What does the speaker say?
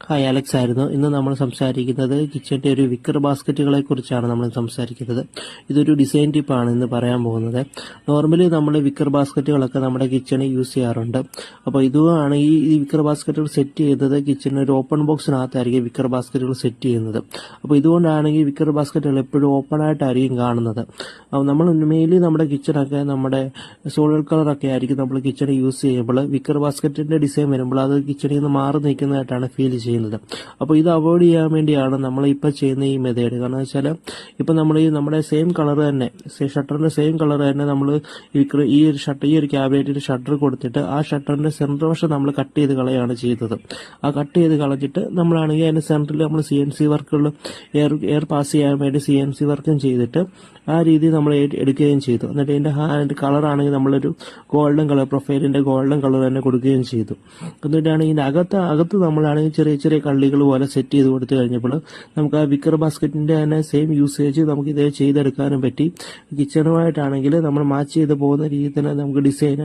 Hi Alex ആയിരുന്നു. ഇന്ന് നമ്മൾ സംസാരിക്കുന്നത് കിച്ചന്റെ ഒരു വിക്കർ ബാസ്ക്കറ്റുകളെ കുറിച്ചാണ് നമ്മൾ സംസാരിക്കുന്നത്. ഇതൊരു ഡിസൈൻ ടിപ്പാണ് ഇന്ന് പറയാൻ പോകുന്നത്. നോർമലി നമ്മൾ വിക്കർ ബാസ്ക്കറ്റുകളൊക്കെ നമ്മുടെ കിച്ചണിൽ യൂസ് ചെയ്യാറുണ്ട്. അപ്പോൾ ഇതുമാണ് ഈ വിക്കർ ബാസ്ക്കറ്റുകൾ സെറ്റ് ചെയ്യുന്നത് കിച്ചണിൽ ഒരു ഓപ്പൺ ബോക്സിനകത്തായിരിക്കും വിക്കർ ബാസ്ക്കറ്റുകൾ സെറ്റ് ചെയ്യുന്നത്. അപ്പോൾ ഇതുകൊണ്ടാണ് ഈ വിക്കർ ബാസ്ക്കറ്റുകൾ എപ്പോഴും ഓപ്പൺ ആയിട്ടായിരിക്കും കാണുന്നത്. അപ്പോൾ നമ്മൾ മെയിൻലി നമ്മുടെ കിച്ചണൊക്കെ നമ്മുടെ സോളിഡ് കളറൊക്കെ ആയിരിക്കും നമ്മൾ കിച്ചണിൽ യൂസ് ചെയ്യുമ്പോൾ വിക്കർ ബാസ്ക്കറ്റിന്റെ ഡിസൈൻ വരുമ്പോൾ അത് കിച്ചണിൽ നിന്ന് മാറി നിൽക്കുന്നതായിട്ടാണ് ഫീൽ ചെയ്യുന്നത്. അപ്പോൾ ഇത് അവോയ്ഡ് ചെയ്യാൻ വേണ്ടിയാണ് നമ്മൾ ഇപ്പൊ ചെയ്യുന്ന ഈ മെത്തേഡ്. കാരണം വെച്ചാൽ ഇപ്പൊ നമ്മൾ നമ്മുടെ സെയിം കളർ തന്നെ ഷട്ടറിന്റെ സെയിം കളർ തന്നെ നമ്മൾ ഈ ഒരു ക്യാബിനറ്റിന്റെ ഷട്ടർ കൊടുത്തിട്ട് ആ ഷട്ടറിന്റെ സെന്റർ വശം നമ്മൾ കട്ട് ചെയ്ത് കളയാണ് ചെയ്തത്. ആ കട്ട് ചെയ്ത് കളഞ്ഞിട്ട് നമ്മളാണെങ്കിൽ അതിന്റെ സെന്ററിൽ നമ്മൾ CNC വർക്കുകൾ എയർ പാസ് ചെയ്യാൻ വേണ്ടി CNC വർക്കും ചെയ്തിട്ട് ആ രീതി നമ്മൾ എടുക്കുകയും ചെയ്തു. എന്നിട്ട് ഇതിന്റെ കളർ ആണെങ്കിൽ നമ്മളൊരു ഗോൾഡൻ കളർ പ്രൊഫൈലിന്റെ ഗോൾഡൻ കളർ തന്നെ കൊടുക്കുകയും ചെയ്തു. എന്നിട്ടാണ് ഇതിന്റെ അകത്ത് നമ്മളാണെങ്കിൽ ചെറിയ ചെറിയ കള്ളികൾ പോലെ സെറ്റ് ചെയ്ത് കൊടുത്തു കഴിഞ്ഞപ്പോൾ നമുക്ക് ആ വിക്കർ ബാസ്ക്കറ്റിന്റെ തന്നെ സെയിം യൂസേജ് നമുക്ക് ഇതേ ചെയ്തെടുക്കാനും പറ്റി. കിച്ചണുമായിട്ടാണെങ്കിൽ നമ്മൾ മാച്ച് ചെയ്ത് പോകുന്ന രീതിയിൽ തന്നെ നമുക്ക് ഡിസൈൻ